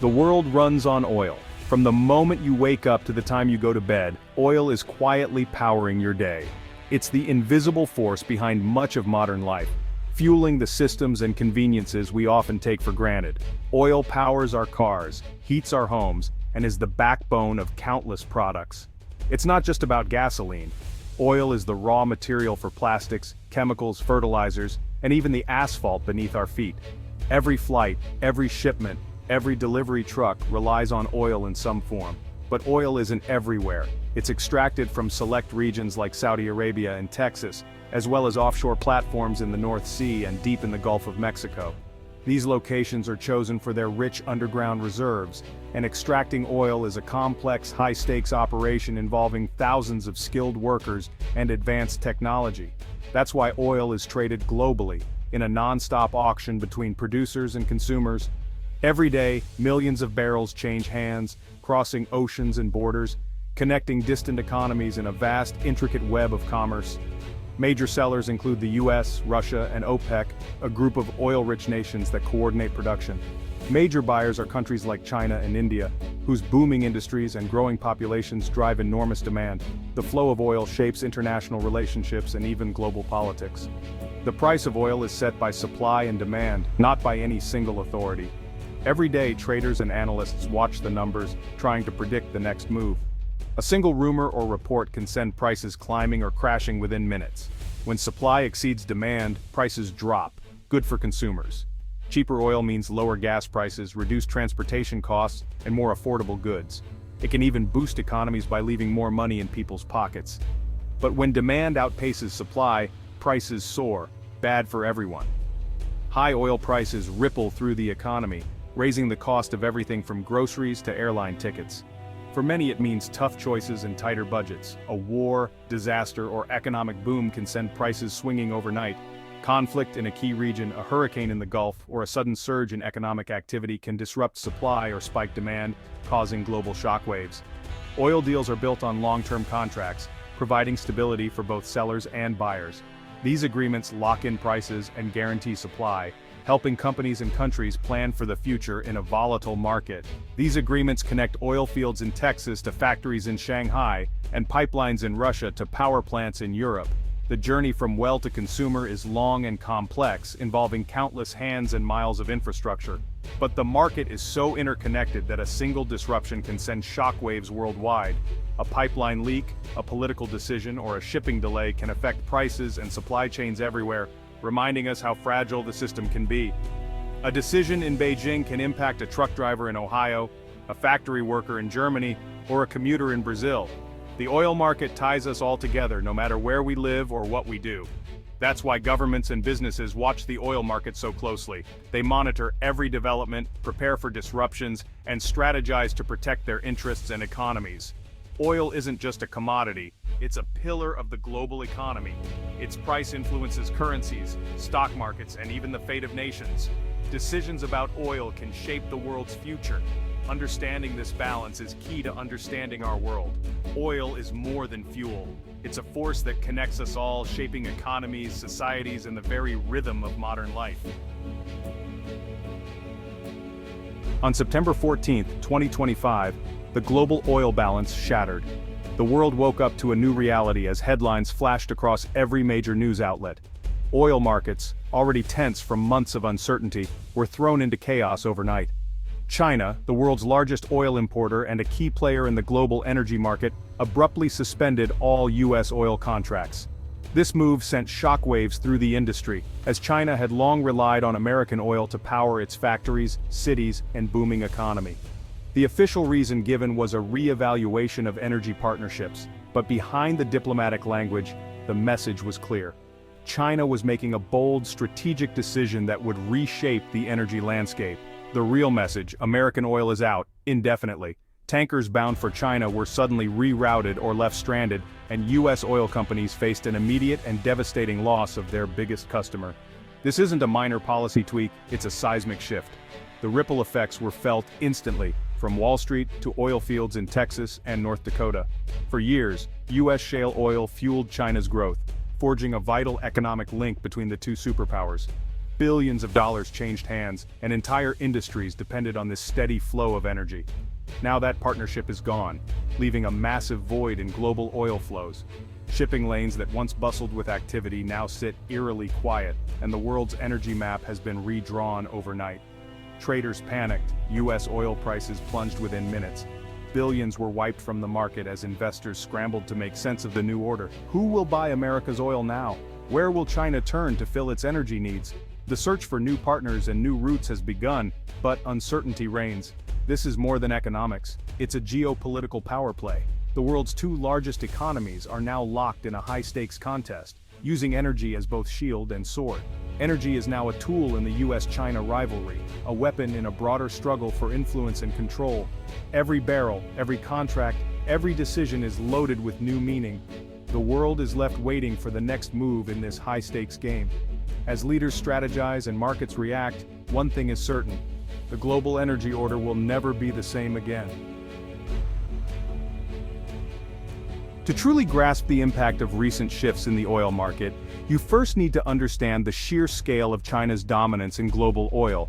The world runs on oil. From the moment you wake up to the time you go to bed, oil is quietly powering your day. It's the invisible force behind much of modern life, fueling the systems and conveniences we often take for granted. Oil powers our cars, heats our homes, and is the backbone of countless products. It's not just about gasoline. Oil is the raw material for plastics, chemicals, fertilizers, and even the asphalt beneath our feet. Every flight, every shipment, every delivery truck relies on oil in some form. But oil isn't everywhere. It's extracted from select regions like Saudi Arabia and Texas, as well as offshore platforms in the North Sea and deep in the Gulf of Mexico. These locations are chosen for their rich underground reserves, and extracting oil is a complex, high-stakes operation involving thousands of skilled workers and advanced technology. That's why oil is traded globally, in a non-stop auction between producers and consumers. Every day, millions of barrels change hands, crossing oceans and borders, connecting distant economies in a vast, intricate web of commerce. Major sellers include the US, Russia, and OPEC, a group of oil-rich nations that coordinate production. Major buyers are countries like China and India, whose booming industries and growing populations drive enormous demand. The flow of oil shapes international relationships and even global politics. The price of oil is set by supply and demand, not by any single authority. Every day, traders and analysts watch the numbers, trying to predict the next move. A single rumor or report can send prices climbing or crashing within minutes. When supply exceeds demand, prices drop, good for consumers. Cheaper oil means lower gas prices, reduced transportation costs, and more affordable goods. It can even boost economies by leaving more money in people's pockets. But when demand outpaces supply, prices soar, bad for everyone. High oil prices ripple through the economy, raising the cost of everything from groceries to airline tickets. For many, it means tough choices and tighter budgets. A war, disaster, or economic boom can send prices swinging overnight. Conflict in a key region, a hurricane in the Gulf, or a sudden surge in economic activity can disrupt supply or spike demand, causing global shockwaves. Oil deals are built on long-term contracts, providing stability for both sellers and buyers. These agreements lock in prices and guarantee supply, helping companies and countries plan for the future in a volatile market. These agreements connect oil fields in Texas to factories in Shanghai, and pipelines in Russia to power plants in Europe. The journey from well to consumer is long and complex, involving countless hands and miles of infrastructure. But the market is so interconnected that a single disruption can send shockwaves worldwide. A pipeline leak, a political decision, or a shipping delay can affect prices and supply chains everywhere, reminding us how fragile the system can be. A decision in Beijing can impact a truck driver in Ohio, a factory worker in Germany, or a commuter in Brazil. The oil market ties us all together, no matter where we live or what we do. That's why governments and businesses watch the oil market so closely. They monitor every development, prepare for disruptions, and strategize to protect their interests and economies. Oil isn't just a commodity, it's a pillar of the global economy. Its price influences currencies, stock markets, and even the fate of nations. Decisions about oil can shape the world's future. Understanding this balance is key to understanding our world. Oil is more than fuel. It's a force that connects us all, shaping economies, societies, and the very rhythm of modern life. On September 14, 2025, the global oil balance shattered. The world woke up to a new reality as headlines flashed across every major news outlet. Oil markets, already tense from months of uncertainty, were thrown into chaos overnight. China, the world's largest oil importer and a key player in the global energy market, abruptly suspended all U.S. oil contracts. This move sent shockwaves through the industry, as China had long relied on American oil to power its factories, cities, and booming economy. The official reason given was a re-evaluation of energy partnerships, but behind the diplomatic language, the message was clear. China was making a bold, strategic decision that would reshape the energy landscape. The real message, American oil is out, indefinitely. Tankers bound for China were suddenly rerouted or left stranded, and U.S. oil companies faced an immediate and devastating loss of their biggest customer. This isn't a minor policy tweak, it's a seismic shift. The ripple effects were felt instantly, from Wall Street to oil fields in Texas and North Dakota. For years, U.S. shale oil fueled China's growth, forging a vital economic link between the two superpowers. Billions of dollars changed hands, and entire industries depended on this steady flow of energy. Now that partnership is gone, leaving a massive void in global oil flows. Shipping lanes that once bustled with activity now sit eerily quiet, and the world's energy map has been redrawn overnight. Traders panicked, US oil prices plunged within minutes. Billions were wiped from the market as investors scrambled to make sense of the new order. Who will buy America's oil now? Where will China turn to fill its energy needs? The search for new partners and new routes has begun, but uncertainty reigns. This is more than economics, it's a geopolitical power play. The world's two largest economies are now locked in a high-stakes contest, using energy as both shield and sword. Energy is now a tool in the US-China rivalry, a weapon in a broader struggle for influence and control. Every barrel, every contract, every decision is loaded with new meaning. The world is left waiting for the next move in this high-stakes game. As leaders strategize and markets react, one thing is certain: the global energy order will never be the same again. To truly grasp the impact of recent shifts in the oil market, you first need to understand the sheer scale of China's dominance in global oil.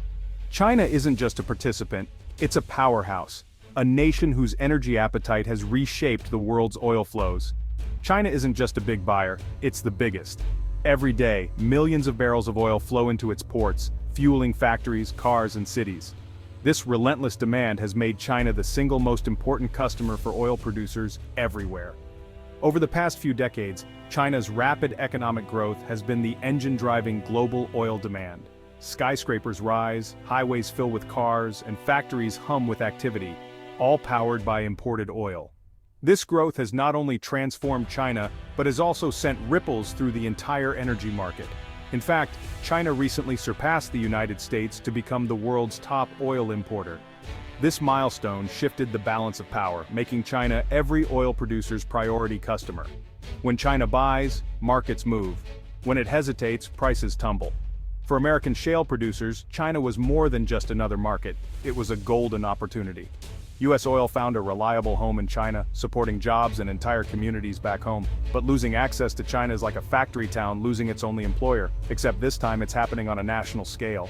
China isn't just a participant, it's a powerhouse, a nation whose energy appetite has reshaped the world's oil flows. China isn't just a big buyer, it's the biggest. Every day, millions of barrels of oil flow into its ports, fueling factories, cars, and cities. This relentless demand has made China the single most important customer for oil producers everywhere. Over the past few decades, China's rapid economic growth has been the engine driving global oil demand. Skyscrapers rise, highways fill with cars, and factories hum with activity, all powered by imported oil. This growth has not only transformed China, but has also sent ripples through the entire energy market. In fact, China recently surpassed the United States to become the world's top oil importer. This milestone shifted the balance of power, making China every oil producer's priority customer. When China buys, markets move. When it hesitates, prices tumble. For American shale producers, China was more than just another market, it was a golden opportunity. US oil found a reliable home in China, supporting jobs and entire communities back home. But losing access to China is like a factory town losing its only employer, except this time it's happening on a national scale.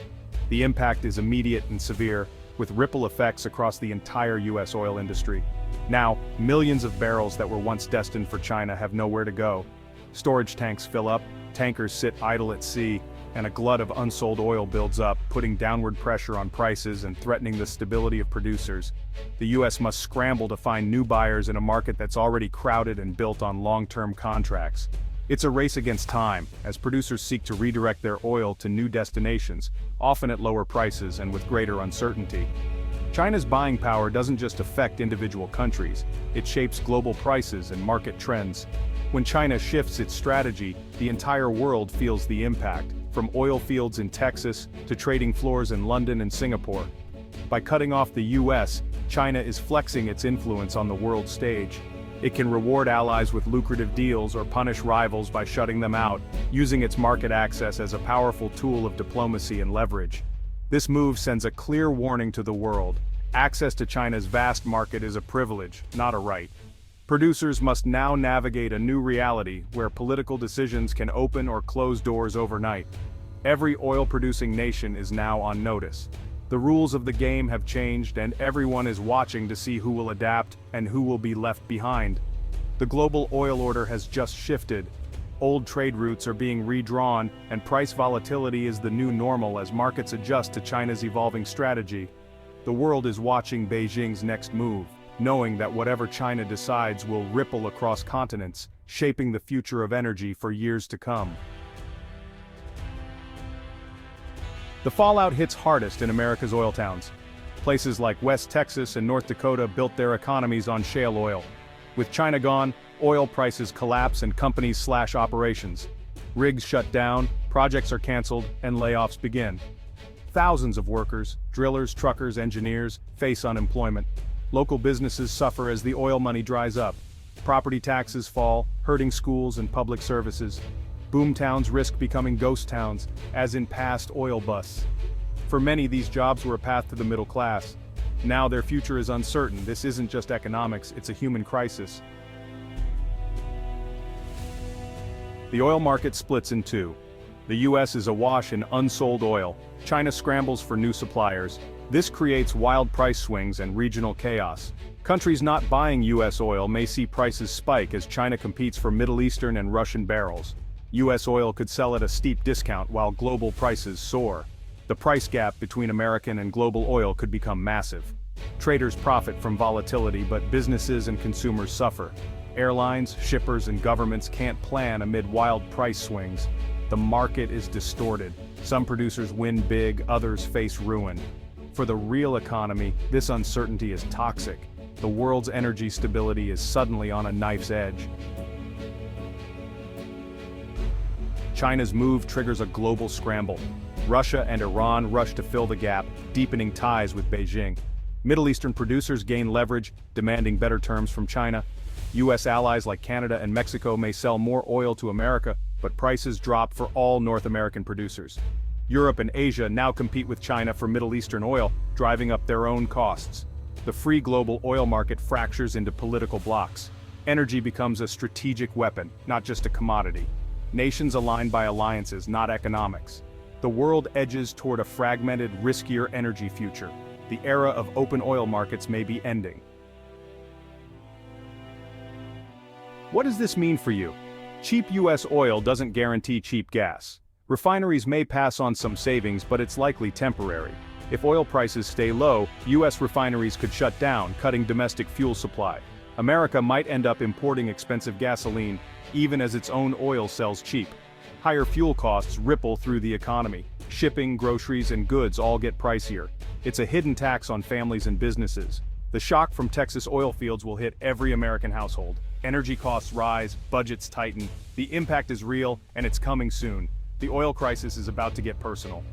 The impact is immediate and severe, with ripple effects across the entire US oil industry. Now, millions of barrels that were once destined for China have nowhere to go. Storage tanks fill up, tankers sit idle at sea, and a glut of unsold oil builds up, putting downward pressure on prices and threatening the stability of producers. The US must scramble to find new buyers in a market that's already crowded and built on long-term contracts. It's a race against time, as producers seek to redirect their oil to new destinations, often at lower prices and with greater uncertainty. China's buying power doesn't just affect individual countries, it shapes global prices and market trends. When China shifts its strategy, the entire world feels the impact, from oil fields in Texas to trading floors in London and Singapore. By cutting off the US, China is flexing its influence on the world stage. It can reward allies with lucrative deals or punish rivals by shutting them out, using its market access as a powerful tool of diplomacy and leverage. This move sends a clear warning to the world: access to China's vast market is a privilege, not a right. Producers must now navigate a new reality where political decisions can open or close doors overnight. Every oil-producing nation is now on notice. The rules of the game have changed, and everyone is watching to see who will adapt and who will be left behind. The global oil order has just shifted. Old trade routes are being redrawn, and price volatility is the new normal as markets adjust to China's evolving strategy. The world is watching Beijing's next move, knowing that whatever China decides will ripple across continents, shaping the future of energy for years to come. The fallout hits hardest in America's oil towns. Places like West Texas and North Dakota built their economies on shale oil. With China gone, oil prices collapse and companies slash operations. Rigs shut down, projects are canceled, and layoffs begin. Thousands of workers, drillers, truckers, engineers, face unemployment. Local businesses suffer as the oil money dries up. Property taxes fall, hurting schools and public services. Boom towns risk becoming ghost towns, as in past oil busts. For many, these jobs were a path to the middle class. Now their future is uncertain. This isn't just economics, it's a human crisis. The oil market splits in two. The US is awash in unsold oil. China scrambles for new suppliers. This creates wild price swings and regional chaos. Countries not buying US oil may see prices spike as China competes for Middle Eastern and Russian barrels. US oil could sell at a steep discount while global prices soar. The price gap between American and global oil could become massive. Traders profit from volatility, but businesses and consumers suffer. Airlines, shippers, and governments can't plan amid wild price swings. The market is distorted. Some producers win big, others face ruin. For the real economy, this uncertainty is toxic. The world's energy stability is suddenly on a knife's edge. China's move triggers a global scramble. Russia and Iran rush to fill the gap, deepening ties with Beijing. Middle Eastern producers gain leverage, demanding better terms from China. US allies like Canada and Mexico may sell more oil to America, but prices drop for all North American producers. Europe and Asia now compete with China for Middle Eastern oil, driving up their own costs. The free global oil market fractures into political blocs. Energy becomes a strategic weapon, not just a commodity. Nations align by alliances, not economics. The world edges toward a fragmented, riskier energy future. The era of open oil markets may be ending. What does this mean for you? Cheap US oil doesn't guarantee cheap gas. Refineries may pass on some savings, but it's likely temporary. If oil prices stay low, US refineries could shut down, cutting domestic fuel supply. America might end up importing expensive gasoline, even as its own oil sells cheap. Higher fuel costs ripple through the economy. Shipping, groceries, and goods all get pricier. It's a hidden tax on families and businesses. The shock from Texas oil fields will hit every American household. Energy costs rise, budgets tighten. The impact is real, and it's coming soon. The oil crisis is about to get personal.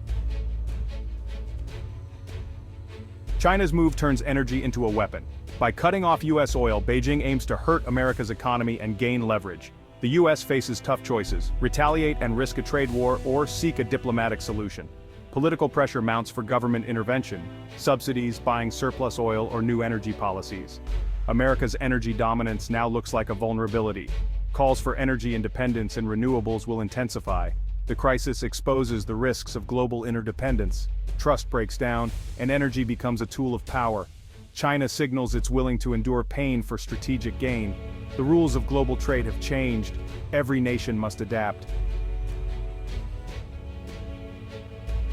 China's move turns energy into a weapon. By cutting off US oil, Beijing aims to hurt America's economy and gain leverage. The US faces tough choices: retaliate and risk a trade war, or seek a diplomatic solution. Political pressure mounts for government intervention, subsidies, buying surplus oil, or new energy policies. America's energy dominance now looks like a vulnerability. Calls for energy independence and renewables will intensify. The crisis exposes the risks of global interdependence. Trust breaks down, and energy becomes a tool of power. China signals it's willing to endure pain for strategic gain. The rules of global trade have changed. Every nation must adapt.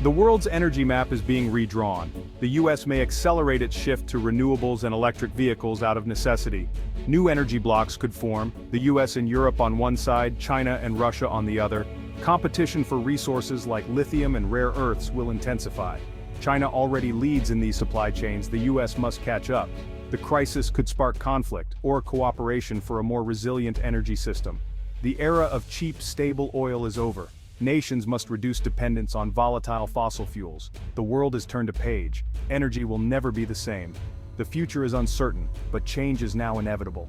The world's energy map is being redrawn. The US may accelerate its shift to renewables and electric vehicles out of necessity. New energy blocs could form, the US and Europe on one side, China and Russia on the other. Competition for resources like lithium and rare earths will intensify. China already leads in these supply chains, the US must catch up. The crisis could spark conflict or cooperation for a more resilient energy system. The era of cheap, stable oil is over. Nations must reduce dependence on volatile fossil fuels. The world has turned a page. Energy will never be the same. The future is uncertain, but change is now inevitable.